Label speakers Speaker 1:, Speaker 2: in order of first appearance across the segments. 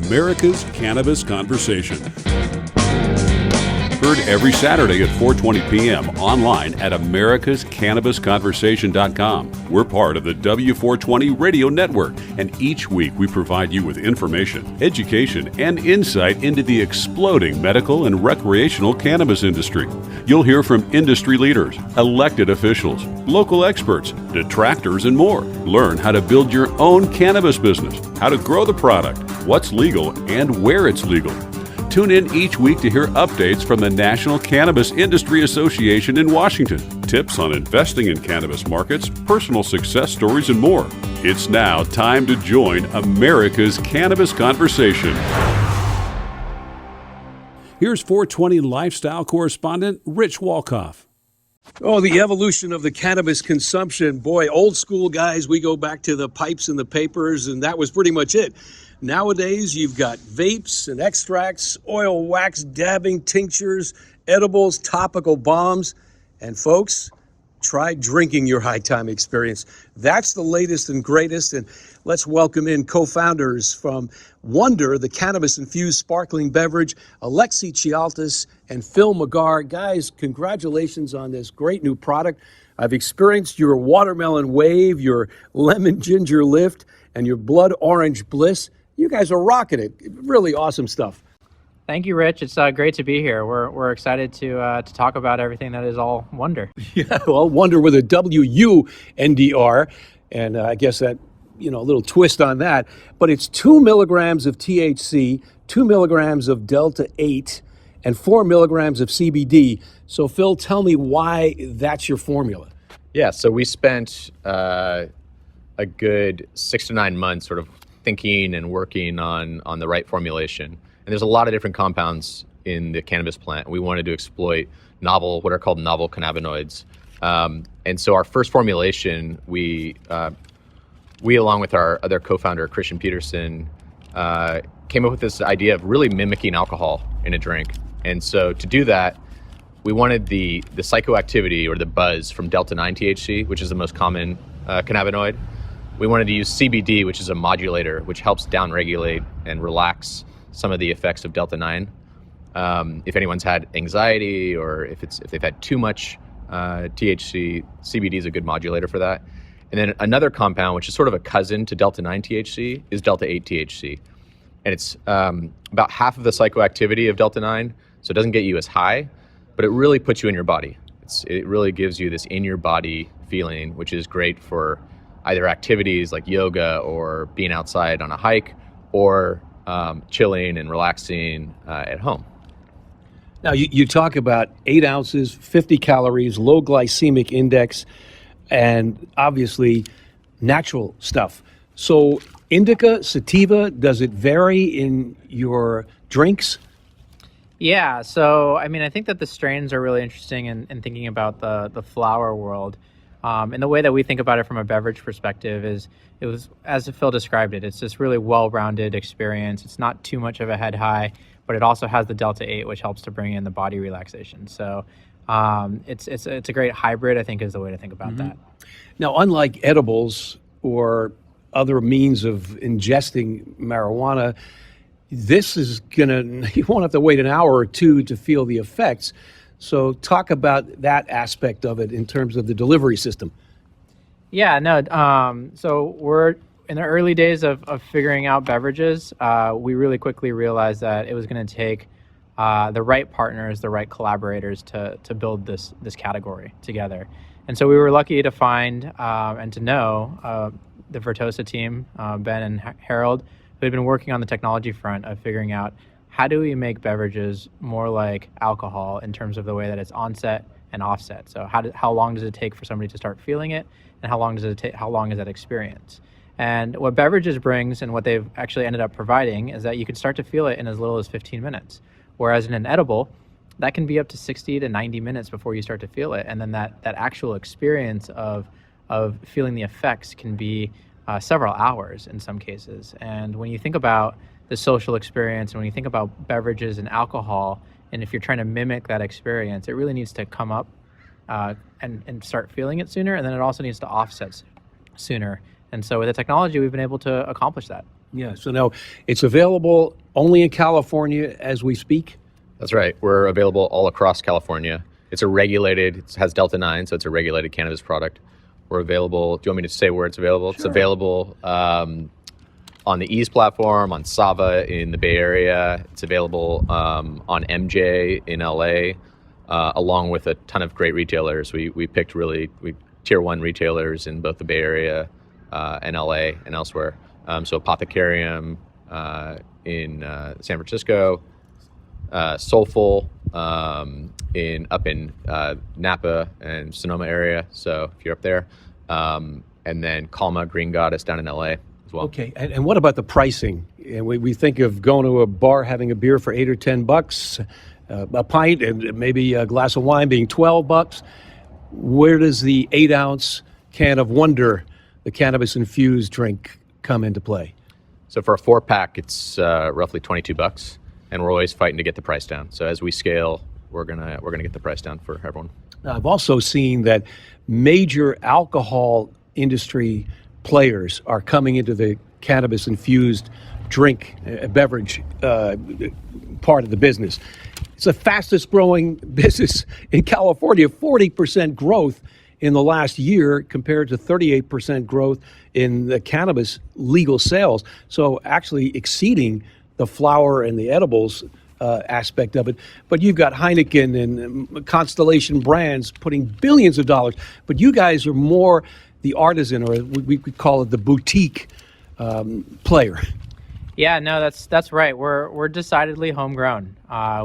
Speaker 1: America's Cannabis Conversation. Heard every Saturday at 4:20 p.m. online at americascannabisconversation.com. We're part of the W420 Radio Network, and each week we provide you with information, education, and insight into the exploding medical and recreational cannabis industry. You'll hear from industry leaders, elected officials, local experts, detractors, and more. Learn how to build your own cannabis business, how to grow the product, what's legal, and where it's legal. Tune in each week to hear updates from the National Cannabis Industry Association in Washington, tips on investing in cannabis markets, personal success stories, and more. It's now time to join America's Cannabis Conversation. Here's 420 lifestyle correspondent Rich Walkoff.
Speaker 2: Oh, the evolution of the cannabis consumption. Boy, old school guys, we go back to the pipes and the papers, and that was pretty much it. Nowadays, you've got vapes and extracts, oil, wax, dabbing, tinctures, edibles, topical bombs. And folks, try drinking your high time experience. That's the latest and greatest. And let's welcome in co-founders from Wunder, the cannabis-infused sparkling beverage, Alexi, Chialtas, and Phil McGarr. Guys, congratulations on this great new product. I've experienced your watermelon wave, your lemon ginger lift, and your blood orange bliss. You guys are rocking it. Really awesome stuff.
Speaker 3: Thank you, Rich. It's great to be here. We're excited to talk about everything that is all Wunder.
Speaker 2: Yeah, well, Wunder with a W-U-N-D-R, and I guess that, a little twist on that. But it's 2 milligrams of THC, 2 milligrams of Delta 8, and 4 milligrams of CBD. So, Phil, tell me why that's your formula.
Speaker 4: Yeah, so we spent a good 6 to 9 months sort of thinking and working on the right formulation. And there's a lot of different compounds in the cannabis plant. We wanted to exploit what are called novel cannabinoids. And so our first formulation, we along with our other co-founder, Christian Peterson, came up with this idea of really mimicking alcohol in a drink. And so to do that, we wanted the psychoactivity or the buzz from Delta 9 THC, which is the most common cannabinoid. We wanted to use CBD, which is a modulator, which helps downregulate and relax some of the effects of Delta 9. If anyone's had anxiety or if they've had too much THC, CBD is a good modulator for that. And then another compound, which is sort of a cousin to Delta 9 THC, is Delta 8 THC. And it's about half of the psychoactivity of Delta 9, so it doesn't get you as high, but it really puts you in your body. It really gives you this in-your-body feeling, which is great for either activities like yoga or being outside on a hike or chilling and relaxing at home.
Speaker 2: Now, you talk about 8 ounces, 50 calories, low glycemic index, and obviously natural stuff. So indica, sativa, does it vary in your drinks?
Speaker 3: Yeah, so I think that the strains are really interesting in thinking about the flower world. And the way that we think about it from a beverage perspective is it was, as Phil described it, it's this really well-rounded experience. It's not too much of a head high, but it also has the Delta 8, which helps to bring in the body relaxation. So it's a great hybrid, I think, is the way to think about that.
Speaker 2: Now, unlike edibles or other means of ingesting marijuana, this is you won't have to wait an hour or two to feel the effects. So talk about that aspect of it in terms of the delivery system.
Speaker 3: Yeah, no. So we're in the early days of figuring out beverages. We really quickly realized that it was going to take the right partners, the right collaborators to build this category together. And so we were lucky to find and to know the Vertosa team, Ben and Harold, who had been working on the technology front of figuring out how do we make beverages more like alcohol in terms of the way that it's onset and offset. So how long does it take for somebody to start feeling it, and how long is that experience? And what Beverages brings and what they've actually ended up providing is that you can start to feel it in as little as 15 minutes. Whereas in an edible, that can be up to 60 to 90 minutes before you start to feel it. And then that actual experience of feeling the effects can be several hours in some cases. And when you think about the social experience, and when you think about beverages and alcohol, and if you're trying to mimic that experience, it really needs to come up and start feeling it sooner, and then it also needs to offset sooner. And so with the technology, we've been able to accomplish that.
Speaker 2: Yeah, so now it's available only in California as we speak?
Speaker 4: That's right. We're available all across California. It's a regulated, it has Delta 9, so it's a regulated cannabis product. We're available, do you want me to say where it's available?
Speaker 2: Sure.
Speaker 4: It's available on the Ease platform, on Sava in the Bay Area. It's available on MJ in LA, along with a ton of great retailers. We picked tier one retailers in both the Bay Area and LA and elsewhere. So Apothecarium in San Francisco, Soulful up in Napa and Sonoma area. So if you're up there, and then Calma Green Goddess down in LA as well.
Speaker 2: Okay, and what about the pricing? And we think of going to a bar, having a beer for $8 or $10, a pint, and maybe a glass of wine being $12. Where does the 8-ounce can of Wunder, the cannabis infused drink, come into play?
Speaker 4: So for a 4-pack, it's roughly $22, and we're always fighting to get the price down. So as we scale, we're gonna get the price down for everyone.
Speaker 2: Now, I've also seen that major alcohol industry players are coming into the cannabis infused drink beverage part of the business. It's the fastest growing business in California, 40% growth in the last year compared to 38% growth in the cannabis legal sales. So actually exceeding the flower and the edibles aspect of it. But you've got Heineken and Constellation Brands putting billions of dollars. But you guys are more the artisan, or we could call it the boutique player.
Speaker 3: Yeah, no, that's right. We're decidedly homegrown.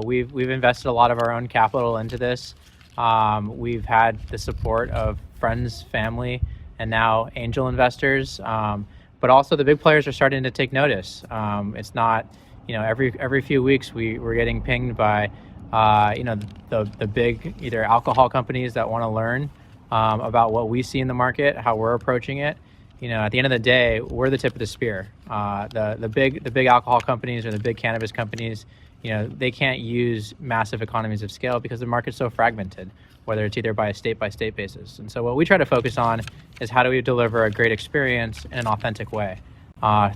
Speaker 3: We've invested a lot of our own capital into this. We've had the support of friends, family, and now angel investors. But also the big players are starting to take notice. It's not, every few weeks we're getting pinged by, the big either alcohol companies that want to learn about what we see in the market, how we're approaching it. At the end of the day, we're the tip of the spear. The big alcohol companies or the big cannabis companies, they can't use massive economies of scale because the market's so fragmented, whether it's either by a state-by-state basis. And so what we try to focus on is how do we deliver a great experience in an authentic way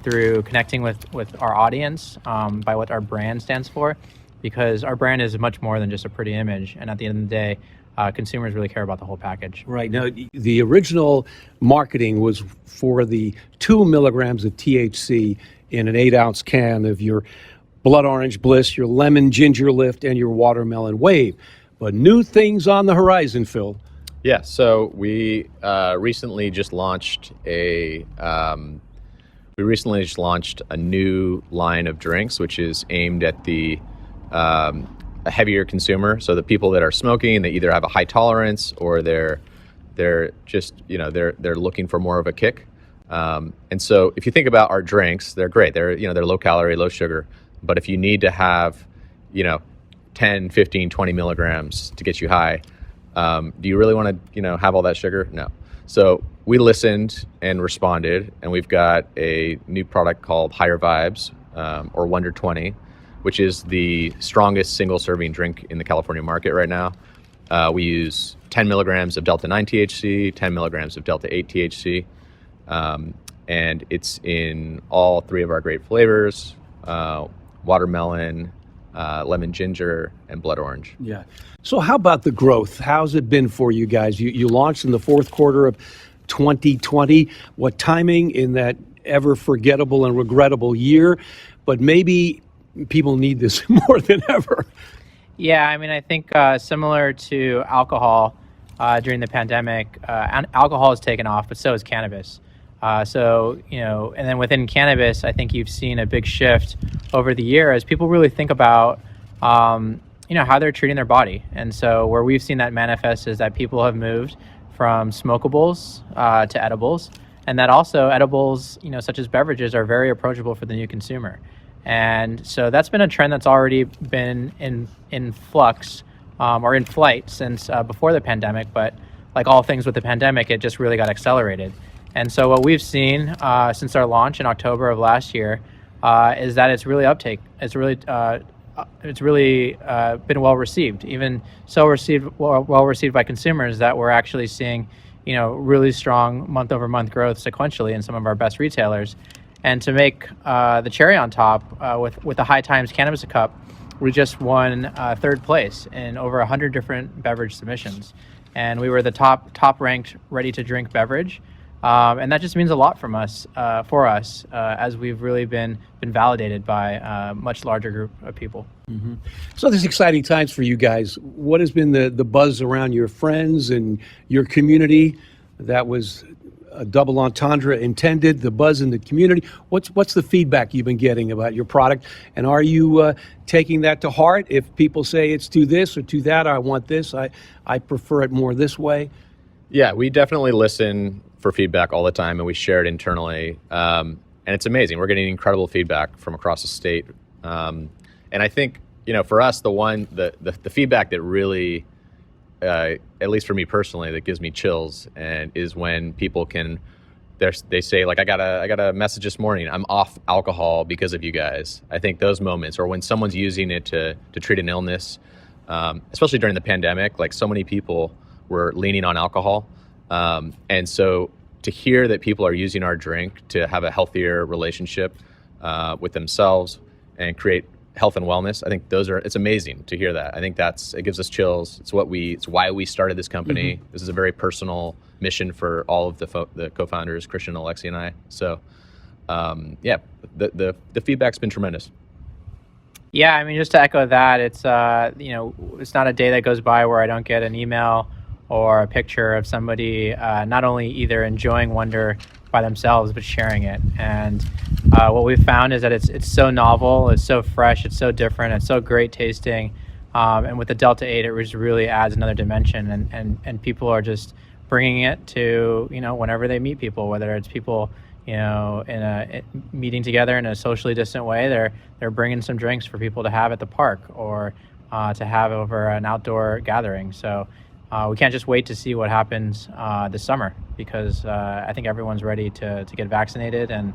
Speaker 3: through connecting with our audience by what our brand stands for, because our brand is much more than just a pretty image. And at the end of the day, consumers really care about the whole package.
Speaker 2: Right. Now, the original marketing was for the 2 milligrams of THC in an 8-ounce can of your Blood Orange Bliss, your Lemon Ginger Lift, and your Watermelon Wave. But new things on the horizon, Phil.
Speaker 4: Yeah, so we recently just launched a new line of drinks, which is aimed at the a heavier consumer. So the people that are smoking, they either have a high tolerance or they're just they're looking for more of a kick. And so if you think about our drinks, they're great. They're low calorie, low sugar. But if you need to have 10, 15, 20 milligrams to get you high, do you really want to have all that sugar? No. So we listened and responded, and we've got a new product called Higher Vibes, or Wunder 20, which is the strongest single serving drink in the California market right now. We use 10 milligrams of Delta 9 THC, 10 milligrams of Delta 8 THC, and it's in all 3 of our great flavors, watermelon, lemon ginger, and blood orange.
Speaker 2: Yeah. So how about the growth? How's it been for you guys? You launched in the fourth quarter of 2020. What timing in that ever forgettable and regrettable year, but maybe people need this more than ever.
Speaker 3: Yeah, I think similar to alcohol during the pandemic, alcohol has taken off, but so has cannabis. And then within cannabis, I think you've seen a big shift over the year as people really think about, how they're treating their body. And so where we've seen that manifest is that people have moved from smokables to edibles, and that also edibles, such as beverages, are very approachable for the new consumer. And so that's been a trend that's already been in flux or in flight since before the pandemic. But like all things with the pandemic, it just really got accelerated. And so what we've seen since our launch in October of last year is that it's really uptake. It's really been well received, even well received by consumers that we're actually seeing, really strong month over month growth sequentially in some of our best retailers. And to make the cherry on top, with the High Times Cannabis Cup, we just won third place in over 100 different beverage submissions. And we were the top ranked ready to drink beverage. And that just means a lot for us, as we've really been validated by a much larger group of people.
Speaker 2: Mm-hmm. So there's exciting times for you guys. What has been the buzz around your friends and your community? That was a double entendre intended, the buzz in the community. What's the feedback you've been getting about your product? And are you taking that to heart? If people say it's to this or to that, I want this, I prefer it more this way.
Speaker 4: Yeah, we definitely listen for feedback all the time, and we share it internally. And it's amazing. We're getting incredible feedback from across the state. And I think, for us, the feedback that really, at least for me personally, that gives me chills and is when people they say, like, I got a message this morning, I'm off alcohol because of you guys. I think those moments, or when someone's using it to treat an illness, especially during the pandemic, like so many people were leaning on alcohol. And so to hear that people are using our drink to have a healthier relationship with themselves and create health and wellness, I think it's amazing to hear that. I think it gives us chills. It's why we started this company. Mm-hmm. This is a very personal mission for all of the co-founders, Christian, Alexi, and I. So, the feedback's been tremendous.
Speaker 3: Yeah, I mean, just to echo that, it's it's not a day that goes by where I don't get an email or a picture of somebody not only either enjoying Wunder by themselves, but sharing it. And what we've found is that it's so novel, it's so fresh, it's so different, it's so great tasting. And with the Delta 8, it really adds another dimension. And people are just bringing it to, whenever they meet people, whether it's people, in a meeting together in a socially distant way, they're bringing some drinks for people to have at the park or to have over an outdoor gathering. So we can't just wait to see what happens this summer, because I think everyone's ready to get vaccinated and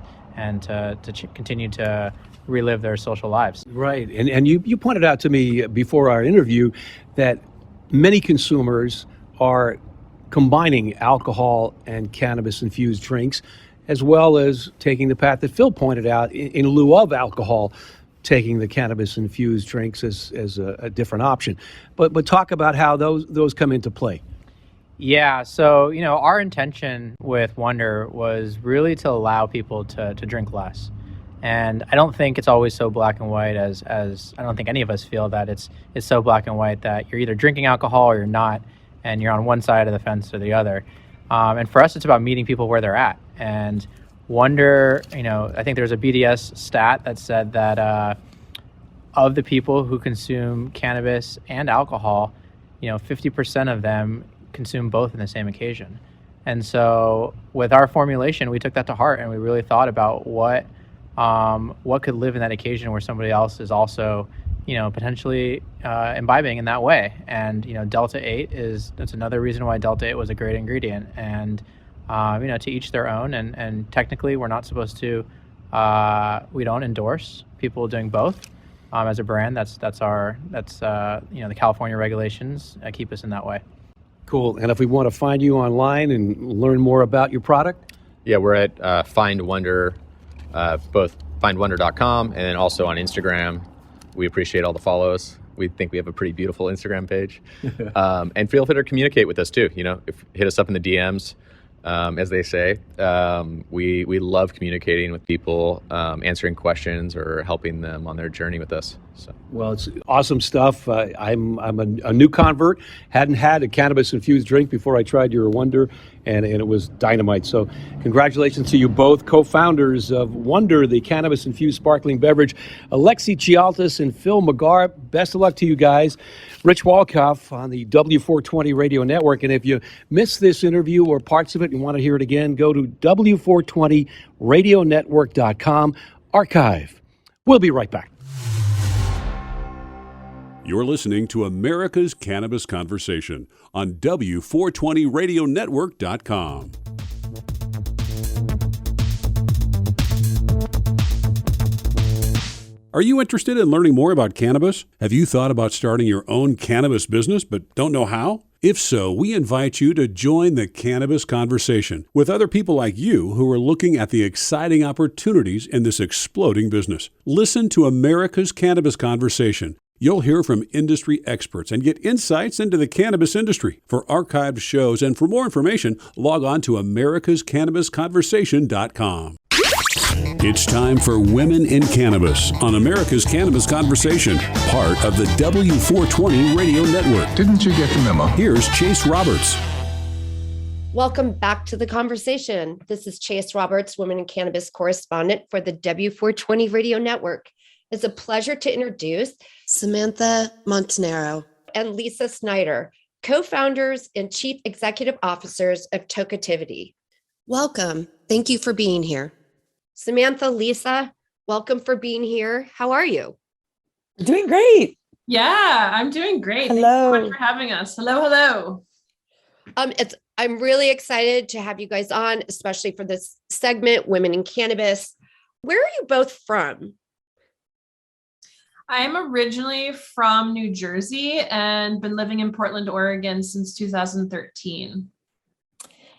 Speaker 3: to continue to relive their social lives.
Speaker 2: Right. And you pointed out to me before our interview that many consumers are combining alcohol and cannabis-infused drinks, as well as taking the path that Phil pointed out, in lieu of alcohol, taking the cannabis-infused drinks as a different option. But talk about how those come into play.
Speaker 3: Yeah, so our intention with Wunder was really to allow people to drink less. And I don't think it's always so black and white as I don't think any of us feel that it's so black and white that you're either drinking alcohol or you're not, and you're on one side of the fence or the other. And for us, it's about meeting people where they're at. And Wunder, I think there's a BDS stat that said that of the people who consume cannabis and alcohol, 50% of them consume both in the same occasion. And so with our formulation, we took that to heart, and we really thought about what could live in that occasion where somebody else is also, potentially imbibing in that way. And, Delta 8 that's another reason why Delta 8 was a great ingredient. And, to each their own. And technically, we're not supposed to, we don't endorse people doing both. As a brand, that's the California regulations keep us in that way.
Speaker 2: Cool. And if we want to find you online and learn more about your product?
Speaker 4: Yeah, we're at Find Wunder, both findwunder.com and then also on Instagram. We appreciate all the follows. We think we have a pretty beautiful Instagram page. And feel free to communicate with us too. Hit us up in the DMs. As they say, we love communicating with people, answering questions or helping them on their journey with us. So.
Speaker 2: Well, it's awesome stuff. I'm a new convert. Hadn't had a cannabis-infused drink before I tried your Wunder, and it was dynamite. So congratulations to you both, co-founders of Wunder, the cannabis-infused sparkling beverage. Alexi Chialtas and Phil McGarr, best of luck to you guys. Rich Walkoff on the W420 Radio Network. And if you missed this interview or parts of it and want to hear it again, go to W420radionetwork.com. Archive. We'll be right back.
Speaker 1: You're listening to America's Cannabis Conversation on W420radionetwork.com. Are you interested in learning more about cannabis? Have you thought about starting your own cannabis business but don't know how? If so, we invite you to join the cannabis conversation with other people like you who are looking at the exciting opportunities in this exploding business. Listen to America's Cannabis Conversation. You'll hear from industry experts and get insights into the cannabis industry. For archived shows and for more information, log on to americascannabisconversation.com. It's time for Women in Cannabis on America's Cannabis Conversation, part of the W420 Radio Network.
Speaker 5: Didn't you get the memo?
Speaker 1: Here's Chase Roberts.
Speaker 6: Welcome back to the conversation. This is Chase Roberts, Women in Cannabis correspondent for the W420 Radio Network. It's a pleasure to introduce
Speaker 7: Samantha Montanaro
Speaker 6: and Lisa Snyder, co-founders and chief executive officers of Tokeativity.
Speaker 7: Welcome. Thank you for being here.
Speaker 6: Samantha, Lisa, welcome for being here. How are you?
Speaker 8: Doing great.
Speaker 9: Yeah, I'm doing great.
Speaker 8: Hello.
Speaker 9: Thank you so much for having us. Hello.
Speaker 6: I'm really excited to have you guys on, especially for this segment, Women in Cannabis. Where are you both from?
Speaker 9: I'm originally from New Jersey and been living in Portland, Oregon since 2013.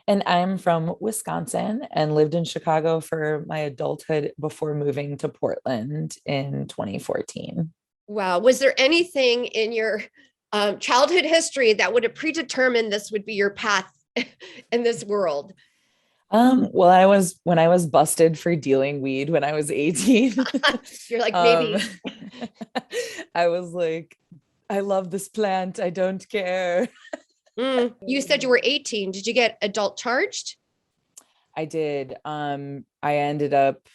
Speaker 8: And I'm from Wisconsin and lived in Chicago for my adulthood before moving to Portland in 2014.
Speaker 6: Wow. Was there anything in your childhood history that would have predetermined this would be your path in this world?
Speaker 8: Well, when I was busted for dealing weed when I was 18,
Speaker 6: you're like, maybe.
Speaker 8: I was like, I love this plant. I don't care.
Speaker 6: You said you were 18. Did you get adult charged?
Speaker 8: I did. I ended up,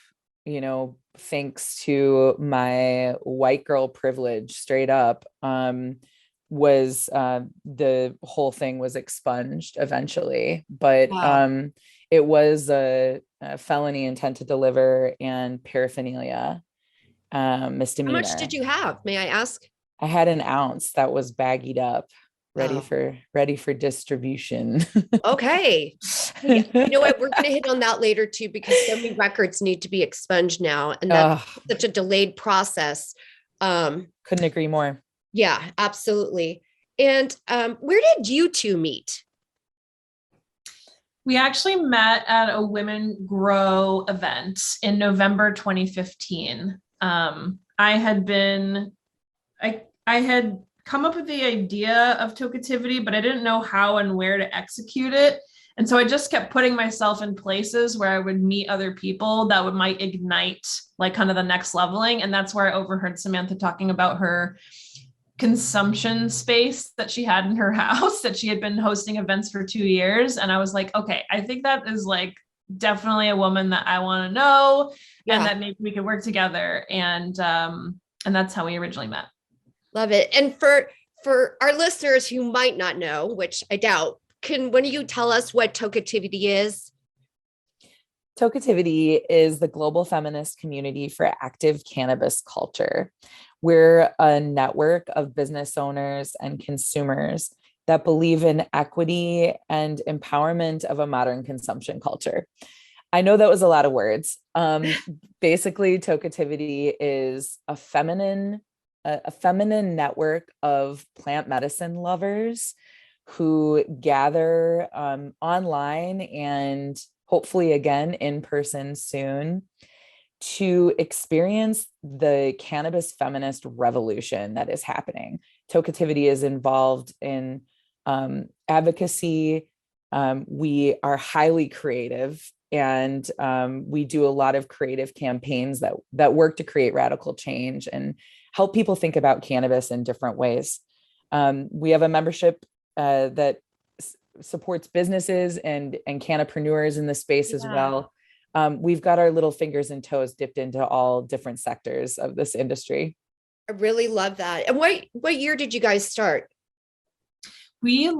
Speaker 8: thanks to my white girl privilege, straight up, was the whole thing was expunged eventually. But
Speaker 6: Wow.
Speaker 8: It was a felony intent to deliver and paraphernalia misdemeanor.
Speaker 6: How much did you have? May I ask?
Speaker 8: I had an ounce that was baggied up, ready for distribution.
Speaker 6: Okay. You know what? We're going to hit on that later too, because so many records need to be expunged now. And that's such a delayed process.
Speaker 8: Couldn't agree more.
Speaker 6: Yeah, absolutely. And where did you two meet?
Speaker 9: We actually met at a Women Grow event in November 2015. I had come up with the idea of Tokeativity, but I didn't know how and where to execute it. And so I just kept putting myself in places where I would meet other people that might ignite like kind of the next leveling. And that's where I overheard Samantha talking about her consumption space that she had in her house, that she had been hosting events for 2 years. And I was like, okay, I think that is like definitely a woman that I want to know, and that maybe we could work together. And that's how we originally met.
Speaker 6: Love it. And for our listeners who might not know, which I doubt, when you tell us what Tokeativity is?
Speaker 8: Tokeativity is the global feminist community for active cannabis culture. We're a network of business owners and consumers that believe in equity and empowerment of a modern consumption culture. I know that was a lot of words. Basically, Tokeativity is a feminine network of plant medicine lovers who gather online and hopefully again in person soon to experience the cannabis feminist revolution that is happening. Tokeativity is involved in advocacy. We are highly creative, and we do a lot of creative campaigns that work to create radical change and help people think about cannabis in different ways. We have a membership that supports businesses and cannapreneurs in the space as well. We've got our little fingers and toes dipped into all different sectors of this industry.
Speaker 6: I really love that. And what year did you guys start?
Speaker 9: We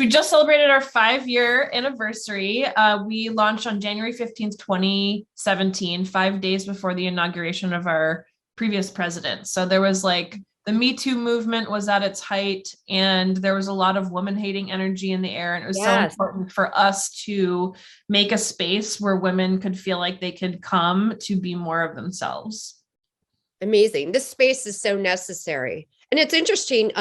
Speaker 9: just celebrated our 5-year anniversary. We launched on January 15th, 2017, 5 days before the inauguration of our previous president. So there was like the Me Too movement was at its height, and there was a lot of woman-hating energy in the air. And it was so important for us to make a space where women could feel like they could come to be more of themselves.
Speaker 6: Amazing. This space is so necessary. And it's interesting.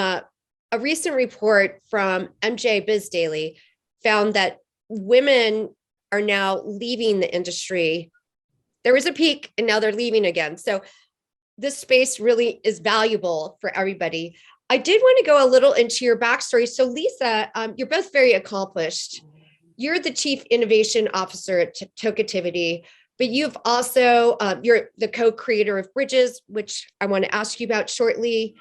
Speaker 6: a recent report from MJ Biz Daily found that women are now leaving the industry. There was a peak and now they're leaving again. So this space really is valuable for everybody. I did want to go a little into your backstory. So Lisa, you're both very accomplished. You're the Chief Innovation Officer at Tokeactivity, but you've also, you're the co-creator of Beverages, which I want to ask you about shortly.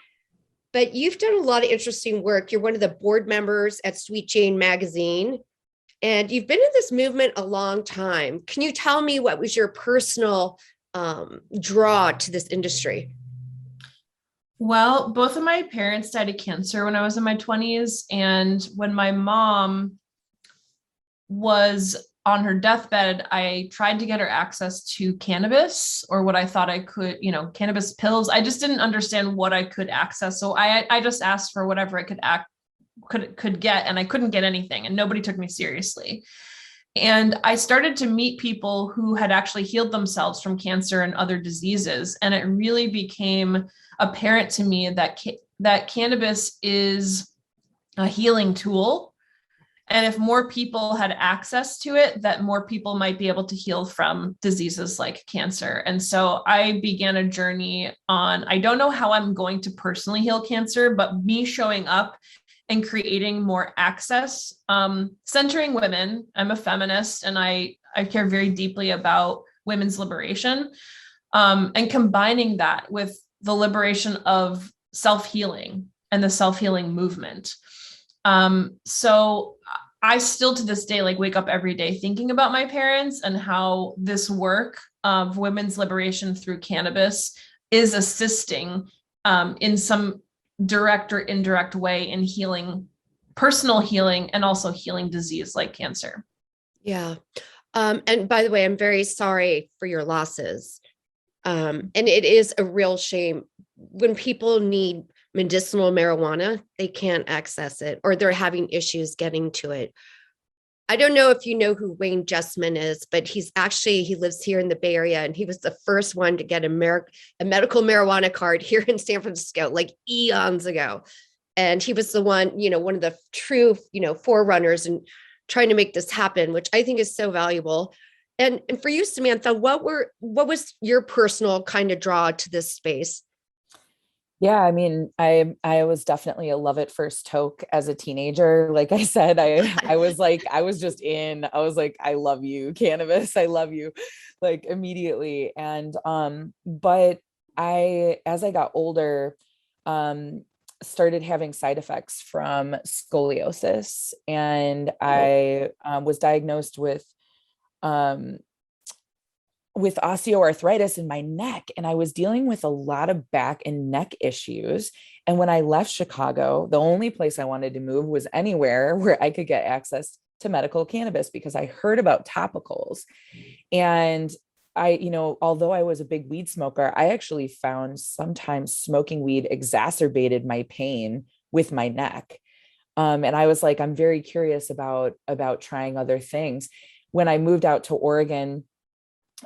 Speaker 6: But you've done a lot of interesting work. You're one of the board members at Sweet Jane Magazine, and you've been in this movement a long time. Can you tell me what was your personal draw to this industry?
Speaker 9: Well, both of my parents died of cancer when I was in my 20s. And when my mom was on her deathbed, I tried to get her access to cannabis, or what I thought I could, cannabis pills. I just didn't understand what I could access. So I just asked for whatever I could get, and I couldn't get anything, and nobody took me seriously. And I started to meet people who had actually healed themselves from cancer and other diseases. And it really became apparent to me that cannabis is a healing tool. And if more people had access to it, that more people might be able to heal from diseases like cancer. And so I began a journey on, I don't know how I'm going to personally heal cancer, but me showing up and creating more access, centering women. I'm a feminist, and I care very deeply about women's liberation, and combining that with the liberation of self-healing and the self-healing movement. So I still to this day, wake up every day thinking about my parents and how this work of women's liberation through cannabis is assisting in some direct or indirect way in healing, personal healing, and also healing disease like cancer.
Speaker 6: Yeah. And by the way, I'm very sorry for your losses. And it is a real shame when people need medicinal marijuana, they can't access it, or they're having issues getting to it. I don't know if you know who Wayne Justman is, but he lives here in the Bay Area, and he was the first one to get a medical marijuana card here in San Francisco, like eons ago. And he was the one, one of the true, forerunners and trying to make this happen, which I think is so valuable. And for you, Samantha, what was your personal kind of draw to this space?
Speaker 8: Yeah, I mean, I was definitely a love at first toke as a teenager. Like I said, I was like, I was like, I love you, cannabis. I love you, like immediately. And but as I got older, started having side effects from scoliosis, and I was diagnosed with osteoarthritis in my neck, and I was dealing with a lot of back and neck issues. And when I left Chicago, the only place I wanted to move was anywhere where I could get access to medical cannabis, because I heard about topicals. And although I was a big weed smoker, I actually found sometimes smoking weed exacerbated my pain with my neck. And I was like, I'm very curious about trying other things. When I moved out to Oregon,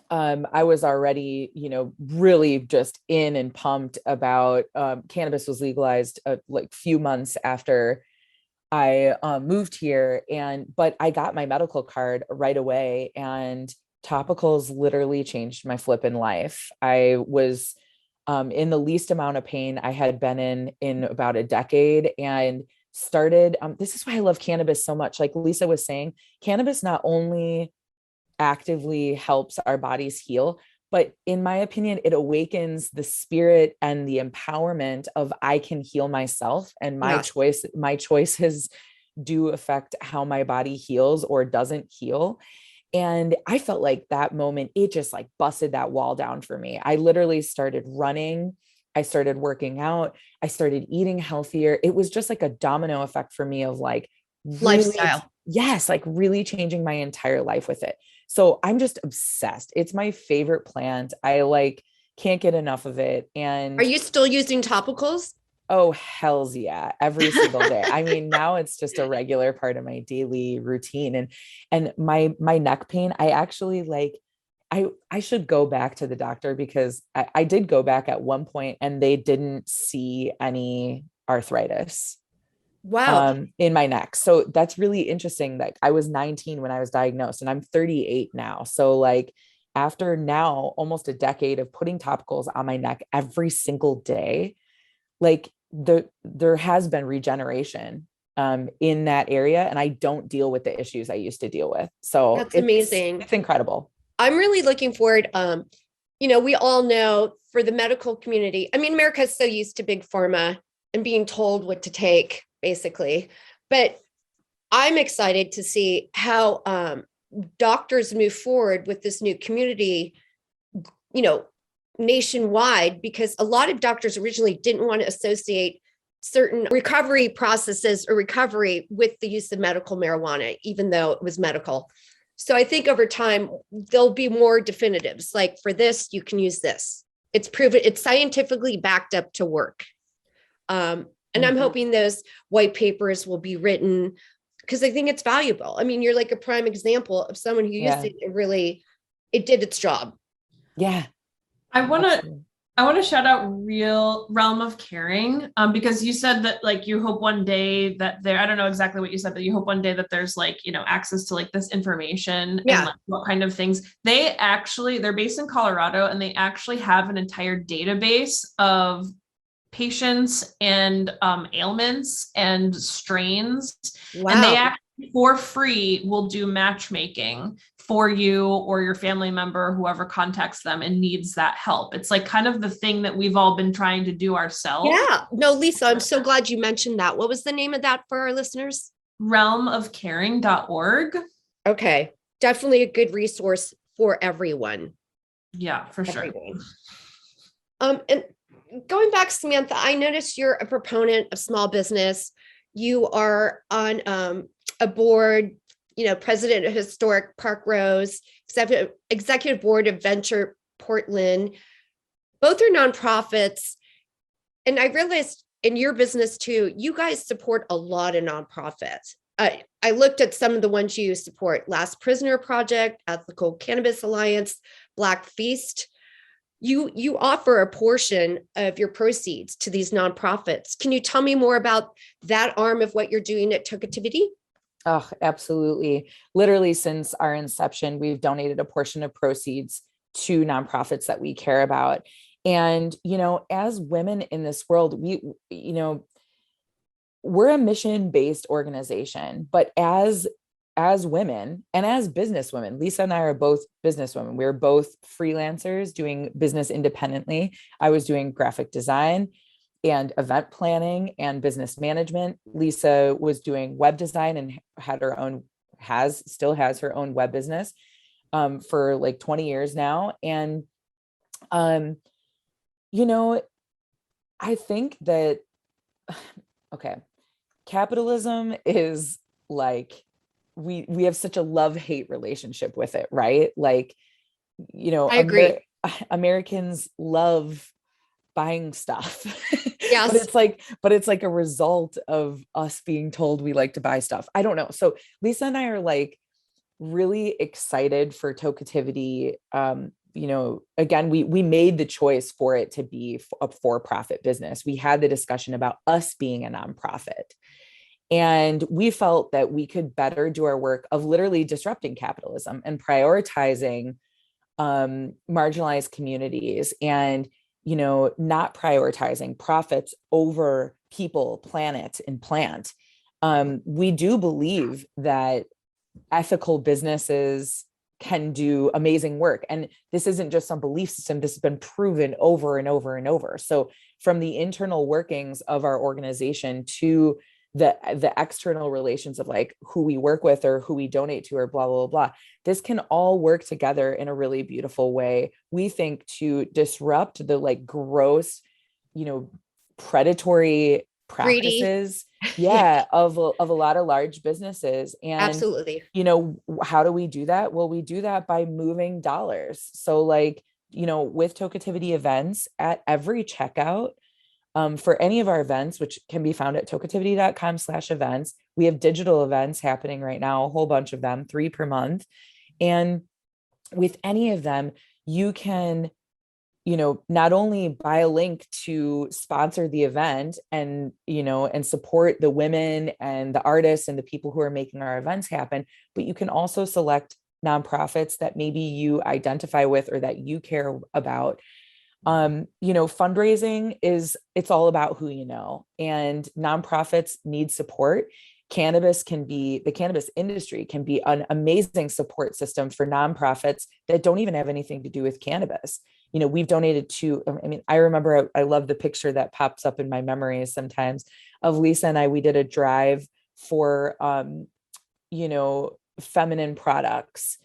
Speaker 8: I was already, really just in and pumped about cannabis was legalized like few months after I moved here. But I got my medical card right away, and topicals literally changed my flippin' life. I was in the least amount of pain I had been in about a decade, and started, this is why I love cannabis so much. Like Lisa was saying, cannabis not only actively helps our bodies heal, but in my opinion, it awakens the spirit and the empowerment of I can heal myself, and my choices do affect how my body heals or doesn't heal. And I felt like that moment, it just like busted that wall down for me. I literally started running. I started working out. I started eating healthier. It was just like a domino effect for me of like
Speaker 6: lifestyle.
Speaker 8: Yes, like really changing my entire life with it. So I'm just obsessed. It's my favorite plant. I can't get enough of it. And
Speaker 6: are you still using topicals?
Speaker 8: Oh, hells yeah. Every single day. I mean, now it's just a regular part of my daily routine. And my neck pain, I actually I should go back to the doctor, because I did go back at one point and they didn't see any arthritis.
Speaker 6: Wow.
Speaker 8: in my neck. So that's really interesting. Like I was 19 when I was diagnosed and I'm 38 now. So like after now almost a decade of putting topicals on my neck every single day, like there has been regeneration in that area, and I don't deal with the issues I used to deal with. So
Speaker 6: That's amazing.
Speaker 8: It's incredible.
Speaker 6: I'm really looking forward. We all know for the medical community, I mean, America is so used to big pharma and being told what to take, basically. But I'm excited to see how doctors move forward with this new community, nationwide, because a lot of doctors originally didn't want to associate certain recovery processes or recovery with the use of medical marijuana, even though it was medical. So I think over time, there'll be more definitives. Like for this, you can use this. It's proven, it's scientifically backed up to work. And I'm hoping those white papers will be written because I think it's valuable. I mean, you're like a prime example of someone who used it and really, it did its job.
Speaker 8: Yeah.
Speaker 9: I want to shout out Real Realm of Caring, because you said that like you hope one day that I don't know exactly what you said, but you hope one day that there's like, access to like this information and like what kind of things. They're based in Colorado, and they actually have an entire database of patients and ailments and strains.
Speaker 6: Wow.
Speaker 9: And they actually for free will do matchmaking for you or your family member, whoever contacts them and needs that help. It's like kind of the thing that we've all been trying to do ourselves.
Speaker 6: Yeah. No, Lisa, I'm so glad you mentioned that. What was the name of that for our listeners?
Speaker 9: realmofcaring.org.
Speaker 6: Okay. Definitely a good resource for everyone.
Speaker 9: Yeah, for sure.
Speaker 6: And going back, Samantha, I noticed you're a proponent of small business. You are on a board, president of Historic Park Rose, executive board of Venture Portland. Both are nonprofits. And I realized in your business too, you guys support a lot of nonprofits. I looked at some of the ones you support: Last Prisoner Project, Ethical Cannabis Alliance, Black Feast. You offer a portion of your proceeds to these nonprofits. Can you tell me more about that arm of what you're doing at Tokeactivity?
Speaker 8: Oh, absolutely. Literally since our inception, we've donated a portion of proceeds to nonprofits that we care about. And, as women in this world, we're a mission-based organization, but as women and as business women, Lisa and I are both business women. We're both freelancers doing business independently. I was doing graphic design and event planning and business management. Lisa was doing web design and still has her own web business for like 20 years now. And, I think that, okay, capitalism is like, we have such a love-hate relationship with it, right? Like,
Speaker 6: I agree.
Speaker 8: Americans love buying stuff.
Speaker 6: Yes.
Speaker 8: but it's like a result of us being told we like to buy stuff. I don't know. So Lisa and I are like really excited for Tokeativity. Again, we made the choice for it to be a for-profit business. We had the discussion about us being a nonprofit. And we felt that we could better do our work of literally disrupting capitalism and prioritizing marginalized communities and, not prioritizing profits over people, planet, and plant. We do believe that ethical businesses can do amazing work. And this isn't just some belief system. This has been proven over and over and over. So from the internal workings of our organization to the external relations of like who we work with or who we donate to or blah, blah, blah. This can all work together in a really beautiful way. We think to disrupt the like gross, predatory practices, of a lot of large businesses. And
Speaker 6: absolutely,
Speaker 8: how do we do that? Well, we do that by moving dollars. So like, with Tokeactivity events at every checkout, for any of our events, which can be found at tokeactivity.com/events. We have digital events happening right now, a whole bunch of them, 3 per month. And with any of them, you can not only buy a link to sponsor the event and, and support the women and the artists and the people who are making our events happen, but you can also select nonprofits that maybe you identify with or that you care about. Fundraising it's all about who you know, and nonprofits need support. The cannabis industry can be an amazing support system for nonprofits that don't even have anything to do with cannabis. We've donated I remember, I love the picture that pops up in my memories sometimes of Lisa and I. We did a drive for, feminine products,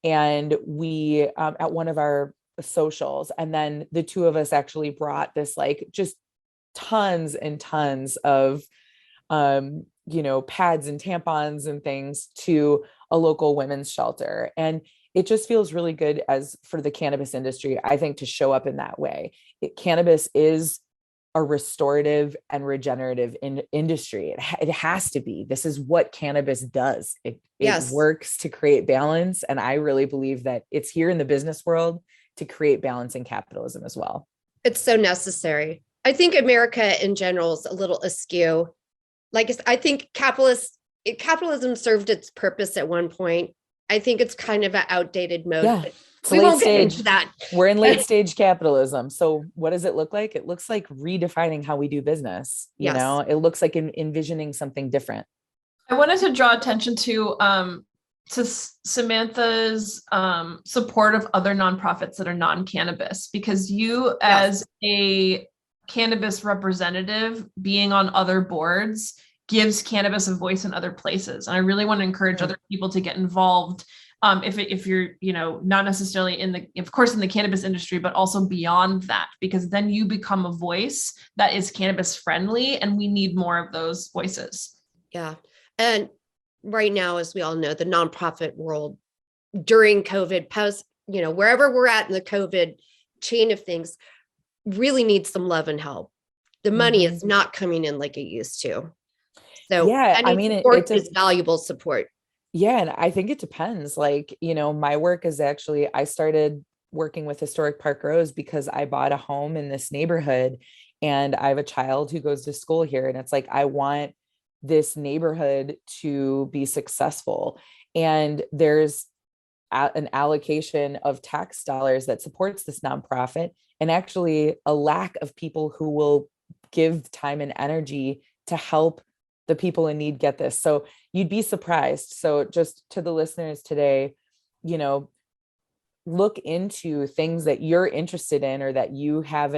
Speaker 8: and we, at one of our socials, and then the two of us actually brought this, like, just tons and tons of, pads and tampons and things to a local women's shelter. And it just feels really good for the cannabis industry, I think, to show up in that way. Cannabis is a restorative and regenerative industry. It has to be. This is what cannabis does. It works to create balance. And I really believe that it's here in the business world to create balance in capitalism as well.
Speaker 6: It's so necessary. I think America in general is a little askew. I think capitalism served its purpose at one point. I think it's kind of an outdated mode.
Speaker 8: Yeah.
Speaker 6: We won't get into that.
Speaker 8: We're in late stage capitalism. So what does it look like? It looks like redefining how we do business. It looks like envisioning something different.
Speaker 9: I wanted to draw attention to Samantha's support of other nonprofits that are non-cannabis, because you, as a cannabis representative, being on other boards gives cannabis a voice in other places. And I really want to encourage other people to get involved. If you're, not necessarily in the cannabis industry, but also beyond that, because then you become a voice that is cannabis friendly, and we need more of those voices.
Speaker 6: Yeah. And right now, as we all know, the nonprofit world during COVID, post, wherever we're at in the COVID chain of things, really needs some love and help. The money is not coming in like it used to. So support is valuable support.
Speaker 8: Yeah. And I think it depends. My work is actually, I started working with Historic Park Rose because I bought a home in this neighborhood, and I have a child who goes to school here. And it's like, I want this neighborhood to be successful. And there's an allocation of tax dollars that supports this nonprofit, and actually a lack of people who will give time and energy to help the people in need get this. So you'd be surprised. So just to the listeners today, look into things that you're interested in, or that you have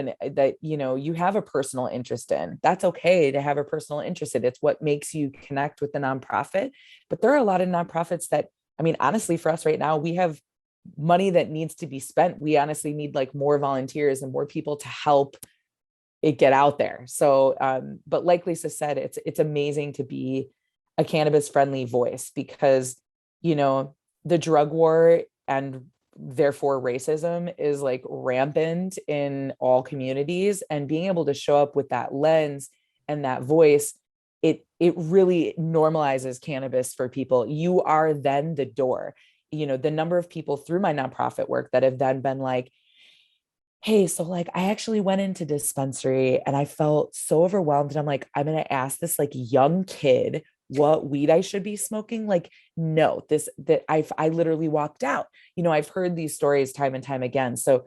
Speaker 8: you have a personal interest in. That's okay to have a personal interest in. It's what makes you connect with the nonprofit. But there are a lot of nonprofits that, honestly, for us right now, we have money that needs to be spent. We honestly need more volunteers and more people to help it get out there. So, but like Lisa said, it's amazing to be a cannabis friendly voice, because, the drug war and therefore racism is rampant in all communities, and being able to show up with that lens and that voice, it really normalizes cannabis for people. You are then the door. The number of people through my nonprofit work that have then been like, hey, so I actually went into dispensary and I felt so overwhelmed, and I'm like, I'm going to ask this young kid what weed I should be smoking. No, I literally walked out. I've heard these stories time and time again. So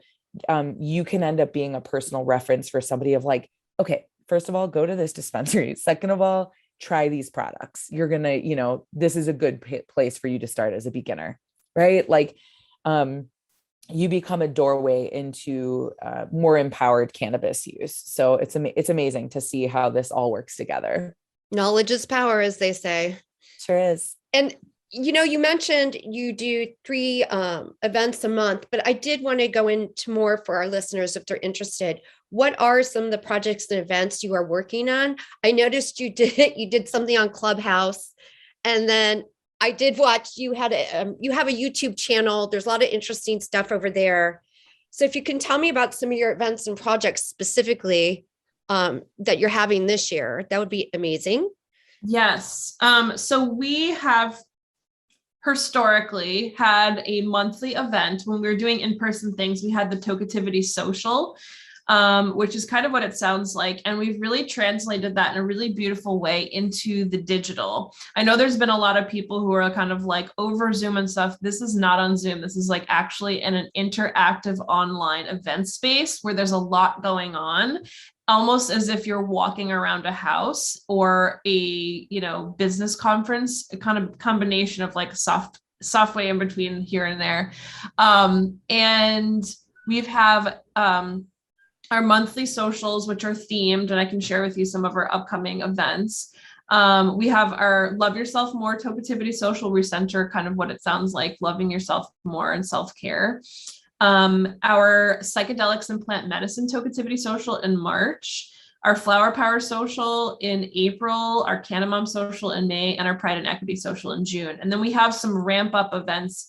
Speaker 8: you can end up being a personal reference for somebody of okay, first of all, go to this dispensary. Second of all, try these products. You're going to, this is a good place for you to start as a beginner, right? You become a doorway into more empowered cannabis use. So it's amazing to see how this all works together.
Speaker 6: Knowledge is power, as they say.
Speaker 8: Sure is.
Speaker 6: And, you mentioned you do 3 events a month, but I did want to go into more for our listeners if they're interested. What are some of the projects and events you are working on? I noticed you did something on Clubhouse, and then I did watch, you have a YouTube channel. There's a lot of interesting stuff over there. So if you can tell me about some of your events and projects specifically that you're having this year, that would be amazing.
Speaker 9: Yes. So we have historically had a monthly event. When we were doing in-person things, we had the Tokeativity Social, which is kind of what it sounds like. And we've really translated that in a really beautiful way into the digital. I know there's been a lot of people who are kind of like over Zoom and stuff. This is not on Zoom. This is like actually in an interactive online event space where there's a lot going on, almost as if you're walking around a house or a, business conference, a kind of combination of like soft way in between here and there. And we have, our monthly socials, which are themed, and I can share with you some of our upcoming events. We have our Love Yourself More Tokeativity Social. We center kind of what it sounds like, loving yourself more and self-care. Our Psychedelics and Plant Medicine Tokeativity Social in March, our Flower Power Social in April, our Canamom Social in May, and our Pride and Equity Social in June. And then we have some ramp up events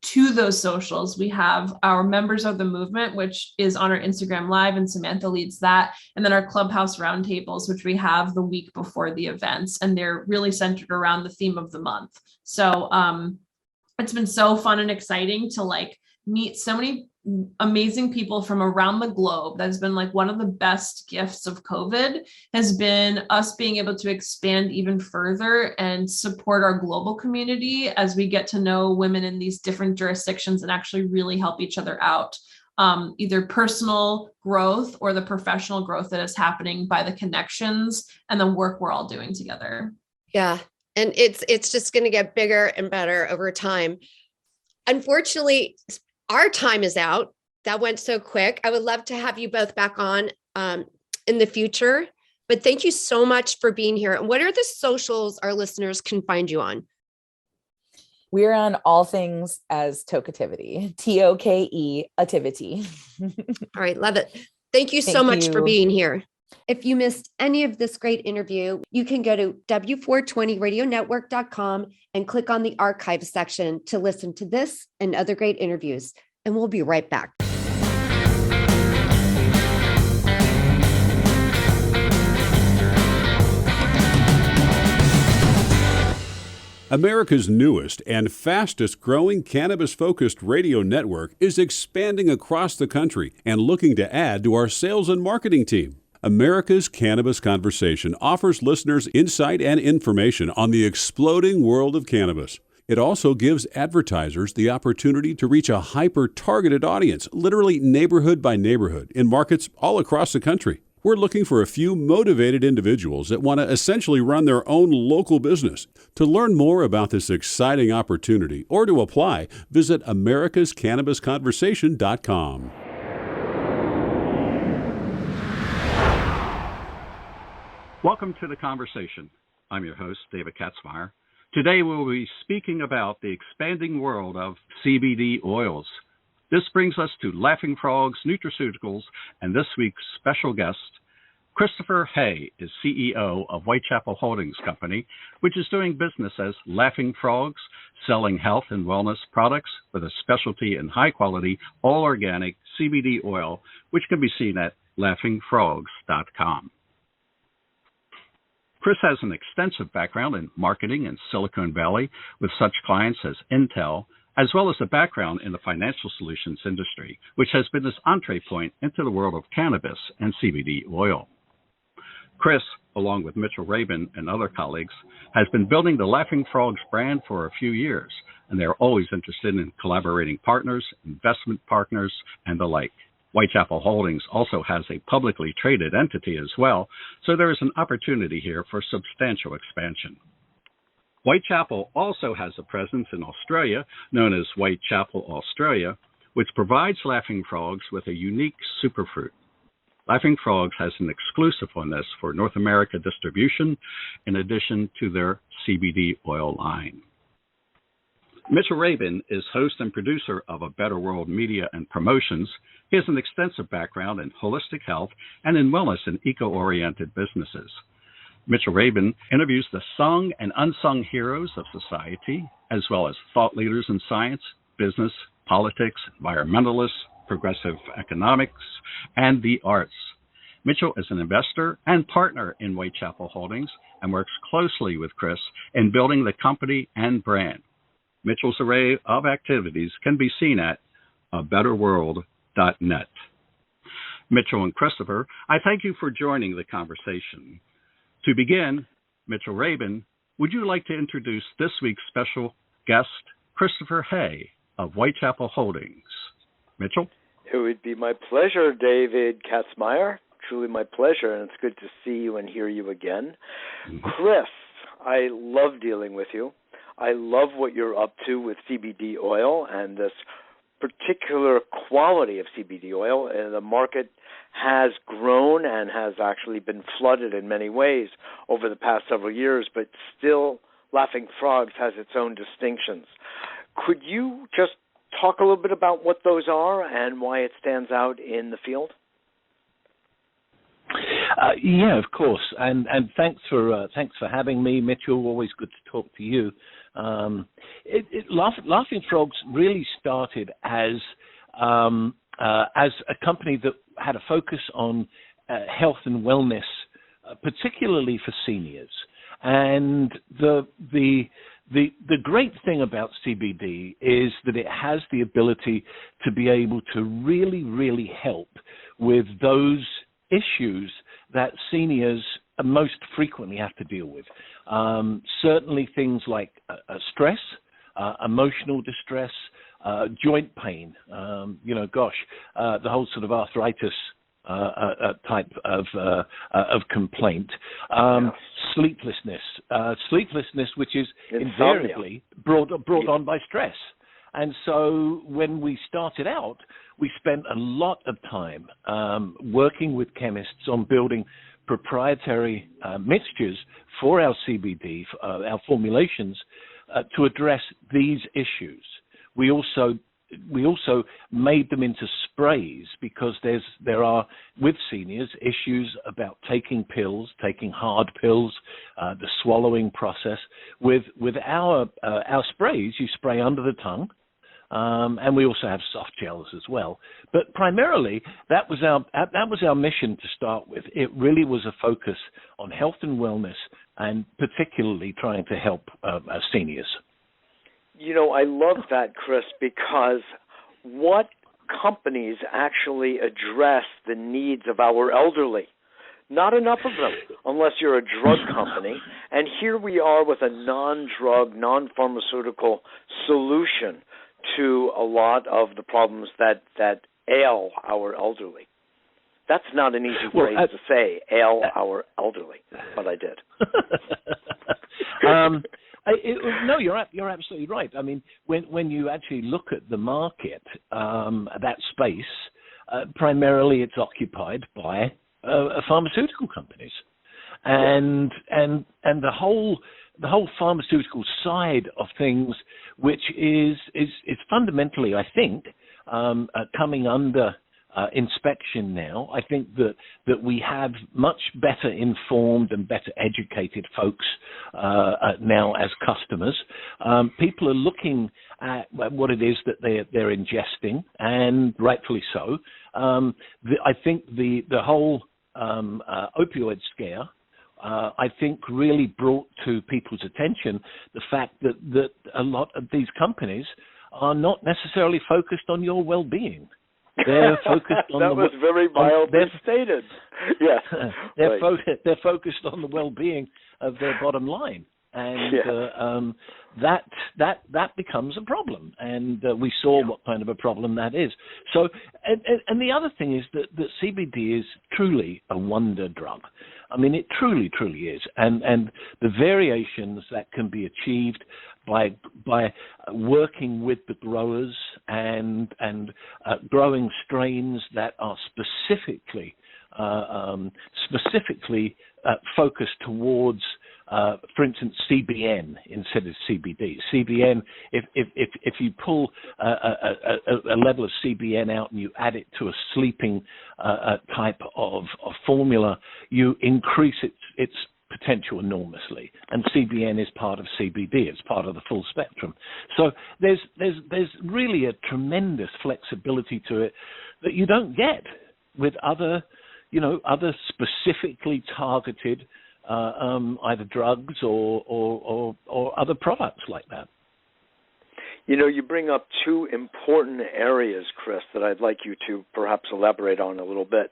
Speaker 9: to those socials. We have our Members of the Movement, which is on our Instagram Live, and Samantha leads that. And then our Clubhouse Roundtables, which we have the week before the events, and they're really centered around the theme of the month. So it's been so fun and exciting to like meet so many amazing people from around the globe. That's been like one of the best gifts of COVID, has been us being able to expand even further and support our global community as we get to know women in these different jurisdictions and actually really help each other out. Either personal growth or the professional growth that is happening by the connections and the work we're all doing together.
Speaker 6: Yeah. And it's just going to get bigger and better over time. Unfortunately, our time is out. That went so quick. I would love to have you both back on in the future, but thank you so much for being here. And what are the socials our listeners can find you on?
Speaker 8: We're on all things as Tokeativity, Tokeativity.
Speaker 6: All right. Love it. Thank you so much for being here. If you missed any of this great interview, you can go to W420radionetwork.com and click on the archive section to listen to this and other great interviews. And we'll be right back.
Speaker 1: America's newest and fastest growing cannabis-focused radio network is expanding across the country and looking to add to our sales and marketing team. America's Cannabis Conversation offers listeners insight and information on the exploding world of cannabis. It also gives advertisers the opportunity to reach a hyper-targeted audience, literally neighborhood by neighborhood, in markets all across the country. We're looking for a few motivated individuals that want to essentially run their own local business. To learn more about this exciting opportunity or to apply, visit americascannabisconversation.com.
Speaker 5: Welcome to The Conversation. I'm your host, David Katzmeyer. Today we'll be speaking about the expanding world of CBD oils. This brings us to Laughing Frogs Nutraceuticals, and this week's special guest, Christopher Haigh, is CEO of Whitechapel Holdings Company, which is doing business as Laughing Frogs, selling health and wellness products with a specialty in high-quality, all-organic CBD oil, which can be seen at laughingfrogs.com. Chris has an extensive background in marketing in Silicon Valley with such clients as Intel, as well as a background in the financial solutions industry, which has been his entree point into the world of cannabis and CBD oil. Chris, along with Mitchell Rabin and other colleagues, has been building the Laughing Frogs brand for a few years, and they're always interested in collaborating partners, investment partners, and the like. Whitechapel Holdings also has a publicly traded entity as well, so there is an opportunity here for substantial expansion. Whitechapel also has a presence in Australia, known as Whitechapel Australia, which provides Laughing Frogs with a unique superfruit. Laughing Frogs has an exclusive on this for North America distribution, in addition to their CBD oil line. Mitchell Rabin is host and producer of A Better World Media and Promotions. He has an extensive background in holistic health and in wellness and eco-oriented businesses. Mitchell Rabin interviews the sung and unsung heroes of society, as well as thought leaders in science, business, politics, environmentalists, progressive economics, and the arts. Mitchell is an investor and partner in Whitechapel Holdings and works closely with Chris in building the company and brand. Mitchell's array of activities can be seen at abetterworld.net. Mitchell and Christopher, I thank you for joining the conversation. To begin, Mitchell Rabin, would you like to introduce this week's special guest, Christopher Haigh of Whitechapel Holdings? Mitchell?
Speaker 10: It would be my pleasure, David Katzmeyer. Truly my pleasure, and it's good to see you and hear you again. Chris, I love dealing with you. I love what you're up to with CBD oil and this particular quality of CBD oil. And the market has grown and has actually been flooded in many ways over the past several years, but still Laughing Frogs has its own distinctions. Could you just talk a little bit about what those are and why it stands out in the field?
Speaker 11: Yeah, of course, and thanks for having me, Mitchell. Always good to talk to you. Laughing Frogs really started as a company that had a focus on health and wellness, particularly for seniors. And the great thing about CBD is that it has the ability to be able to really, really help with those issues that seniors most frequently have to deal with. Certainly things like stress, emotional distress, joint pain, the whole sort of arthritis type of complaint, sleeplessness, which is invariably brought on by stress. And so when we started out, we spent a lot of time working with chemists on building proprietary mixtures for our CBD, our formulations, to address these issues. We also made them into sprays because there are, with seniors, issues about taking pills, taking hard pills, the swallowing process. With our sprays, you spray under the tongue, and we also have soft gels as well. But primarily, that was our mission to start with. It really was a focus on health and wellness, and particularly trying to help seniors.
Speaker 10: I love that, Chris, because what companies actually address the needs of our elderly? Not enough of them, unless you're a drug company. And here we are with a non-drug, non-pharmaceutical solution to a lot of the problems that ail our elderly. That's not an easy phrase to say, ail our elderly, but I did.
Speaker 11: No, you're absolutely right. I mean, when you actually look at the market, that space, primarily it's occupied by pharmaceutical companies, and the whole pharmaceutical side of things, which is fundamentally, I think, coming under inspection now. I think that we have much better informed and better educated folks now as customers. People are looking at what it is that they're ingesting, and rightfully so. I think the whole opioid scare, I think, really brought to people's attention the fact that a lot of these companies are not necessarily focused on your well-being. They're focused on
Speaker 10: that was very mildly stated. Yes,
Speaker 11: they're focused on the well-being of their bottom line, and that becomes a problem. And we saw what kind of a problem that is. So, and the other thing is that CBD is truly a wonder drug. I mean, it truly, truly is, and the variations that can be achieved by working with the growers and growing strains that are specifically focused towards, for instance, CBN instead of CBD. CBN, if you pull a level of CBN out and you add it to a sleeping type of formula, you increase its potential enormously, and CBN is part of CBD. It's part of the full spectrum. So there's really a tremendous flexibility to it that you don't get with other specifically targeted either drugs or other products like that.
Speaker 10: You bring up two important areas, Chris, that I'd like you to perhaps elaborate on a little bit.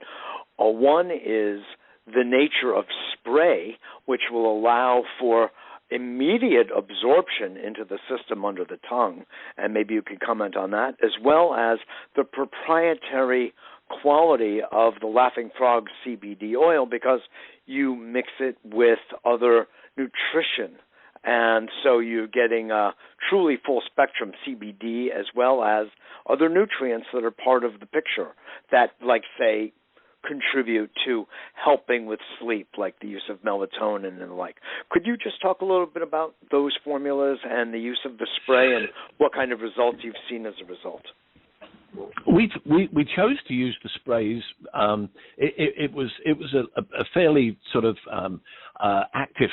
Speaker 10: One is the nature of spray, which will allow for immediate absorption into the system under the tongue, and maybe you can comment on that, as well as the proprietary quality of the Laughing Frog CBD oil, because you mix it with other nutrition. And so you're getting a truly full spectrum CBD as well as other nutrients that are part of the picture that, like, say, contribute to helping with sleep, like the use of melatonin and the like. Could you just talk a little bit about those formulas and the use of the spray and what kind of results you've seen as a result?
Speaker 11: We chose to use the sprays. It was a fairly sort of active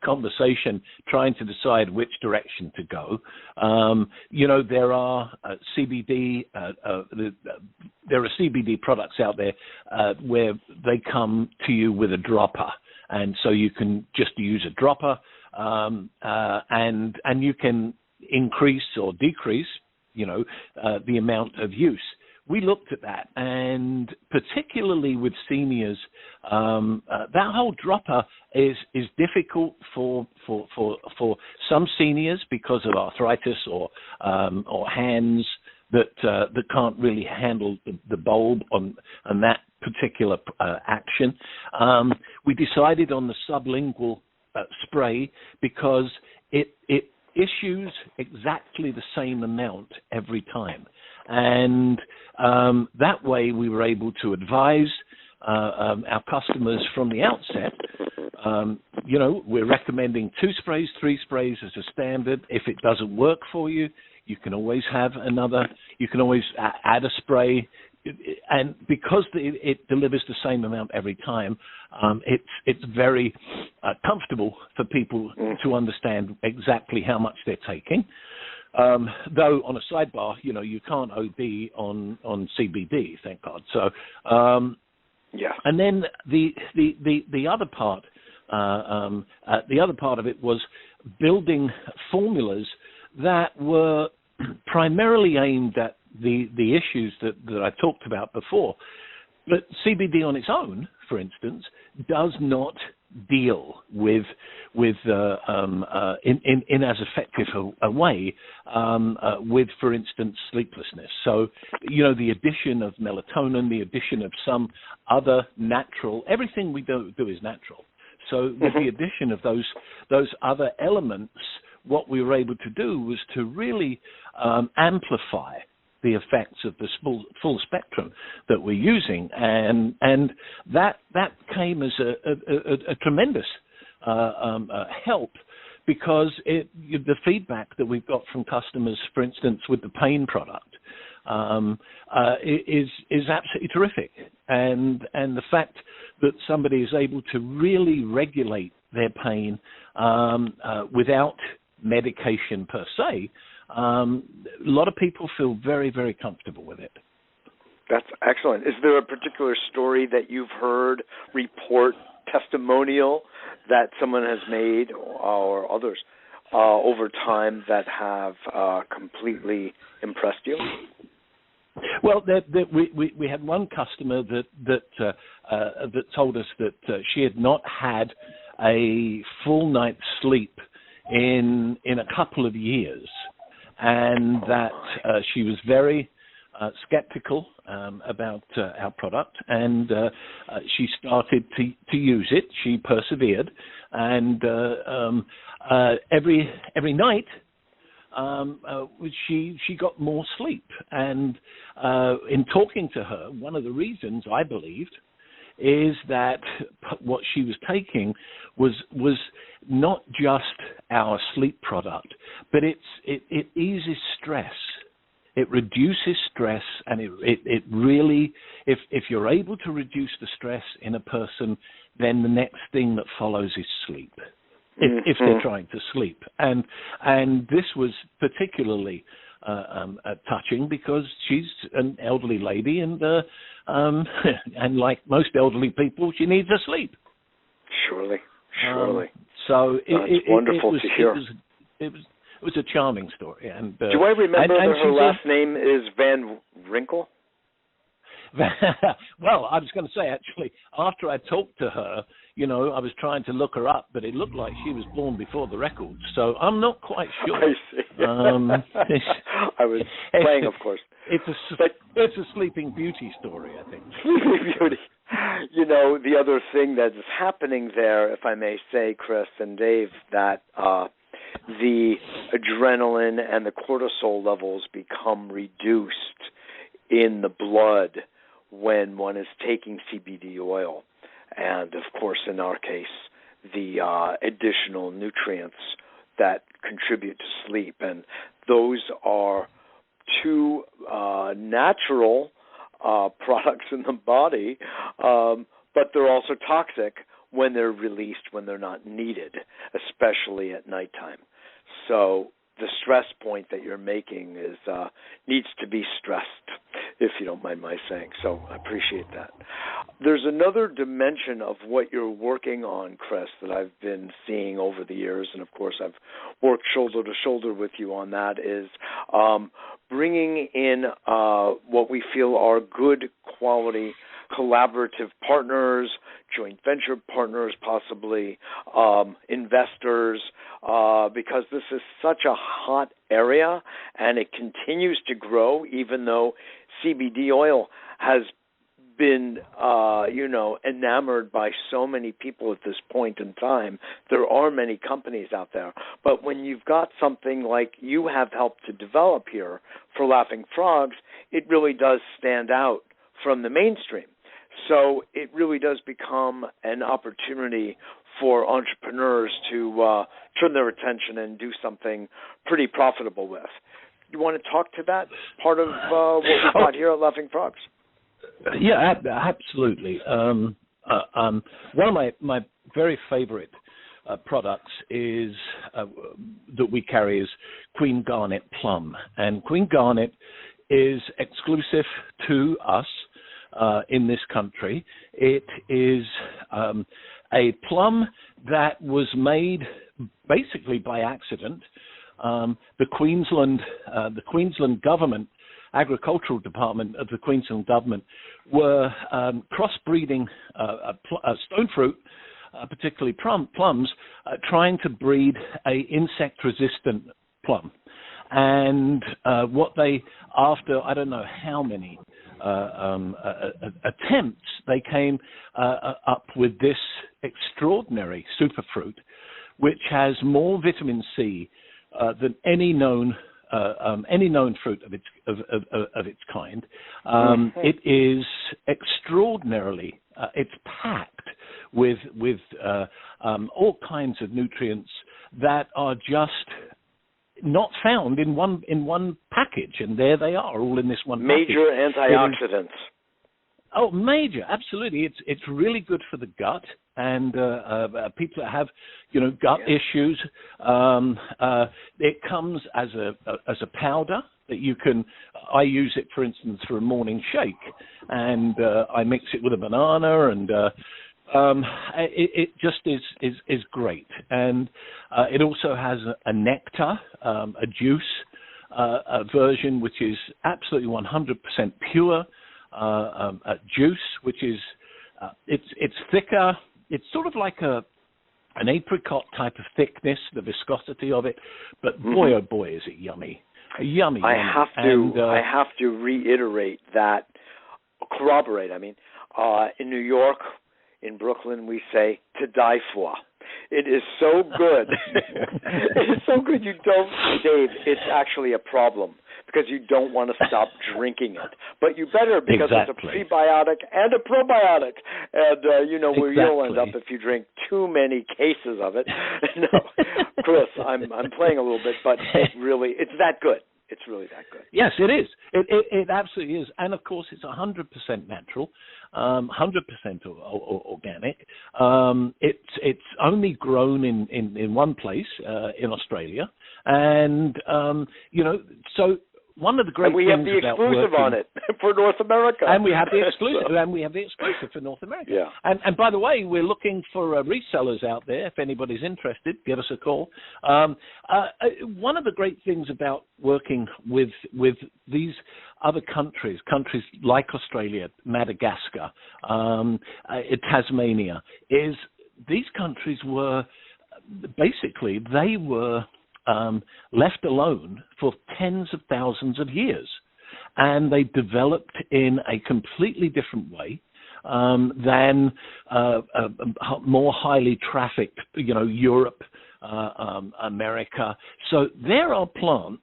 Speaker 11: conversation trying to decide which direction to go. There are CBD there are CBD products out there where they come to you with a dropper, and so you can just use a dropper, and you can increase or decrease the amount of use. We looked at that, and particularly with seniors, that whole dropper is difficult for some seniors because of arthritis or hands that can't really handle the bulb on that particular action. We decided on the sublingual spray because it issues exactly the same amount every time, and that way we were able to advise our customers from the outset. We're recommending 2 sprays, 3 sprays as a standard. If it doesn't work for you, you can always have another. You can always add a spray. And because it delivers the same amount every time, it's very comfortable for people to understand exactly how much they're taking. Though on a sidebar, you can't OD on CBD, thank God. So, yeah. And then the other part, of it was building formulas that were primarily aimed at the issues that I talked about before. But CBD on its own, for instance, does not deal with in as effective a way with, for instance, sleeplessness. So, the addition of melatonin, the addition of some other natural, everything we do is natural. So with the addition of those other elements, what we were able to do was to really amplify the effects of the full spectrum that we're using, and that came as a tremendous help, because the feedback that we've got from customers, for instance, with the pain product, is absolutely terrific, and the fact that somebody is able to really regulate their pain without medication per se. A lot of people feel very, very comfortable with it.
Speaker 10: That's excellent. Is there a particular story that you've heard, report, testimonial that someone has made, or others over time, that have completely impressed you?
Speaker 11: Well, we had one customer that told us that she had not had a full night's sleep in a couple of years, and that she was very skeptical about our product, and she started to use it. She persevered, and every night she got more sleep. And in talking to her, one of the reasons I believed is that what she was taking was not just our sleep product, but it eases stress. It reduces stress, and it really, if you're able to reduce the stress in a person, then the next thing that follows is sleep. If they're trying to sleep, and this was particularly touching because she's an elderly lady, and like most elderly people, she needs her sleep. Surely.
Speaker 10: So it's wonderful to hear.
Speaker 11: It was was a charming story. And
Speaker 10: do I remember that her last name is Van Winkle?
Speaker 11: Well, I was going to say, actually, after I talked to her, I was trying to look her up, but it looked like she was born before the records, so I'm not quite sure.
Speaker 10: I see. I was playing, of course.
Speaker 11: It's a Sleeping Beauty story, I think.
Speaker 10: Sleeping Beauty. The other thing that is happening there, if I may say, Chris and Dave, that the adrenaline and the cortisol levels become reduced in the blood when one is taking CBD oil. And, of course, in our case, the additional nutrients that contribute to sleep. And those are two natural products in the body, but they're also toxic when they're released, when they're not needed, especially at nighttime. So the stress point that you're making is needs to be stressed, if you don't mind my saying. So I appreciate that. There's another dimension of what you're working on, Chris, that I've been seeing over the years, and of course I've worked shoulder to shoulder with you on that, is bringing in what we feel are good quality collaborative partners, joint venture partners, possibly investors, because this is such a hot area and it continues to grow, even though CBD oil has been, enamored by so many people at this point in time. There are many companies out there. But when you've got something like you have helped to develop here for Laughing Frogs, it really does stand out from the mainstream. So it really does become an opportunity for entrepreneurs to turn their attention and do something pretty profitable with. You want to talk to that part of what we've got here at Laughing Frogs?
Speaker 11: Yeah, absolutely. One of my very favorite products is that we carry is Queen Garnet Plum. And Queen Garnet is exclusive to us in this country. It is a plum that was made basically by accident. The Queensland government, agricultural department of the Queensland government, were crossbreeding stone fruit, particularly plums, trying to breed a insect-resistant plum. And what they, after I don't know how many attempts, they came up with this extraordinary superfruit, which has more vitamin C than any known fruit of its kind. It is extraordinarily. It's packed with all kinds of nutrients that are just not found in one package, and there they are, all in this one
Speaker 10: major
Speaker 11: package.
Speaker 10: Antioxidants.
Speaker 11: Major, absolutely. It's really good for the gut, and people that have gut issues. It comes as a powder that you can. I use it, for instance, for a morning shake, and I mix it with a banana, and it just is great. And it also has a nectar, a juice version, which is absolutely 100% pure. Juice, which is it's thicker. It's sort of like an apricot type of thickness, the viscosity of it. But boy, oh boy, is it yummy! Yummy.
Speaker 10: I have to reiterate that, corroborate. I mean, in New York, in Brooklyn, we say to die for. It is so good. It is so good. You don't, Dave. It's actually a problem because you don't want to stop drinking it. But you better, because it's a prebiotic and a probiotic. And where you'll end up if you drink too many cases of it. No, Chris, I'm playing a little bit, but it's that good. It's really that good.
Speaker 11: Yes, it is. It absolutely is. And, of course, it's 100% natural, 100% organic. It's only grown in one place, in Australia. And, so one of the great
Speaker 10: and we
Speaker 11: things
Speaker 10: have the
Speaker 11: about
Speaker 10: exclusive
Speaker 11: working,
Speaker 10: on it for North America.
Speaker 11: And we have the exclusive, for North America.
Speaker 10: Yeah.
Speaker 11: And by the way, we're looking for resellers out there. If anybody's interested, give us a call. One of the great things about working with these other countries like Australia, Madagascar, Tasmania, is these countries were basically, they were left alone for tens of thousands of years. And they developed in a completely different way than more highly trafficked, Europe, America. So there are plants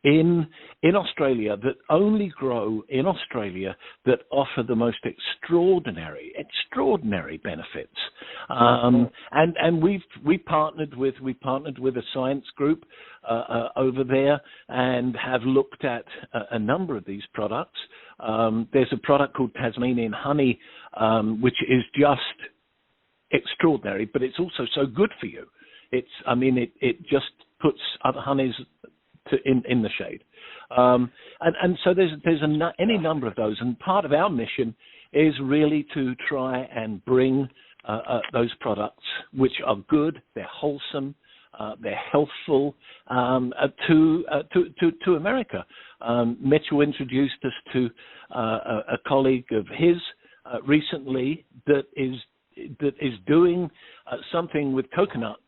Speaker 11: in Australia that only grow in Australia that offer the most extraordinary benefits. And we partnered with a science group over there and have looked at a number of these products. There's a product called Tasmanian honey, which is just extraordinary, but it's also so good for you. It just puts other honeys in the shade, and so there's any number of those, and part of our mission is really to try and bring those products, which are good, they're wholesome, they're healthful, to America. Mitchell introduced us to a colleague of his recently that is doing something with coconuts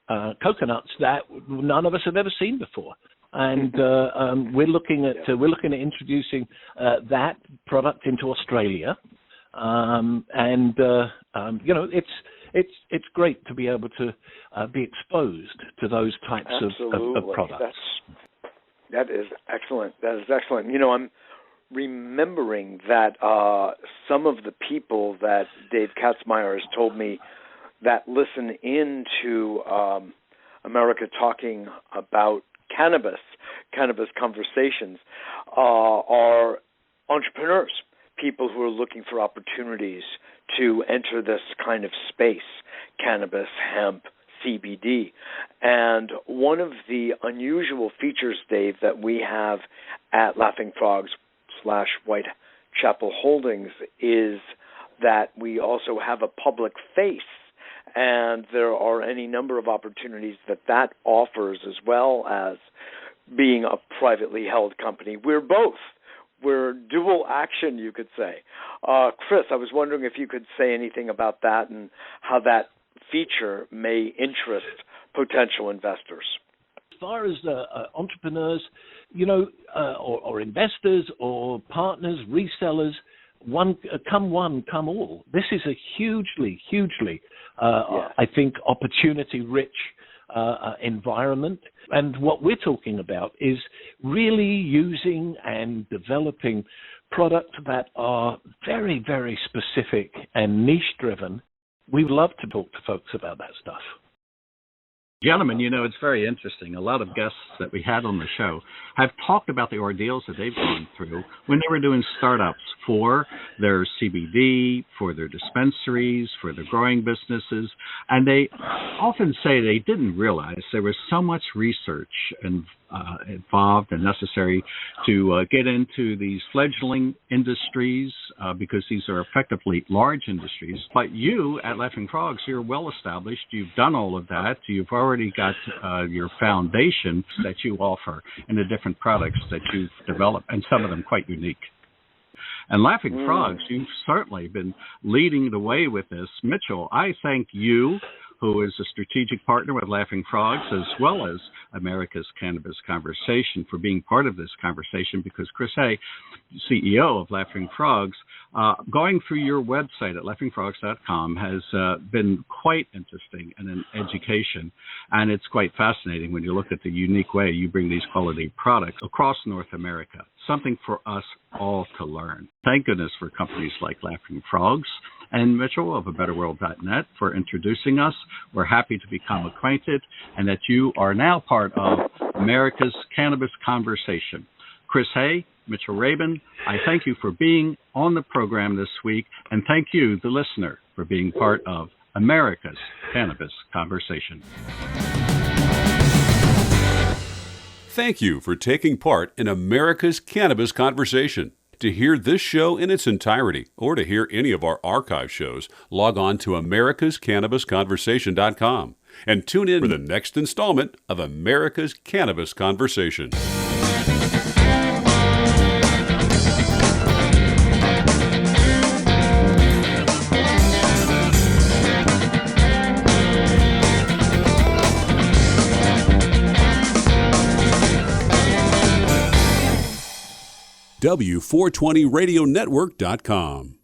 Speaker 11: that none of us have ever seen before, and we're looking at introducing that product into Australia, it's great to be able to be exposed to those types of products.
Speaker 10: That is excellent. I'm remembering that some of the people that Dave Katzmeyer has told me that listen into America talking about cannabis conversations are entrepreneurs, people who are looking for opportunities to enter this kind of space, cannabis, hemp, CBD. And one of the unusual features, Dave, that we have at Laughing Frogs / Whitechapel Holdings is that we also have a public face. And there are any number of opportunities that offers, as well as being a privately held company. We're both. We're dual action, you could say. Chris, I was wondering if you could say anything about that and how that feature may interest potential investors.
Speaker 11: As far as entrepreneurs, or investors or partners, resellers, come all. This is a hugely, I think, opportunity-rich environment. And what we're talking about is really using and developing products that are very, very specific and niche-driven. We would love to talk to folks about that stuff.
Speaker 5: Gentlemen, it's very interesting. A lot of guests that we had on the show have talked about the ordeals that they've gone through when they were doing startups for their CBD, for their dispensaries, for their growing businesses. And they often say they didn't realize there was so much research involved and necessary to get into these fledgling industries because these are effectively large industries. But you at Laughing Frogs, you're well established. You've done all of that. You've already got your foundation that you offer in the different products that you've developed, and some of them quite unique. And Laughing Frogs, you've certainly been leading the way with this. Mitchell, I thank you, who is a strategic partner with Laughing Frogs, as well as America's Cannabis Conversation, for being part of this conversation, because Chris Haigh, CEO of Laughing Frogs, going through your website at laughingfrogs.com has been quite interesting and an education, and it's quite fascinating when you look at the unique way you bring these quality products across North America, something for us all to learn. Thank goodness for companies like Laughing Frogs and Mitchell of abetterworld.net for introducing us. We're happy to become acquainted, and that you are now part of America's Cannabis Conversation. Chris Haigh, Mitchell Rabin, I thank you for being on the program this week, and thank you, the listener, for being part of America's Cannabis Conversation.
Speaker 1: Thank you for taking part in America's Cannabis Conversation. To hear this show in its entirety or to hear any of our archive shows, log on to americascannabisconversation.com and tune in for the next installment of America's Cannabis Conversation. W420RadioNetwork.com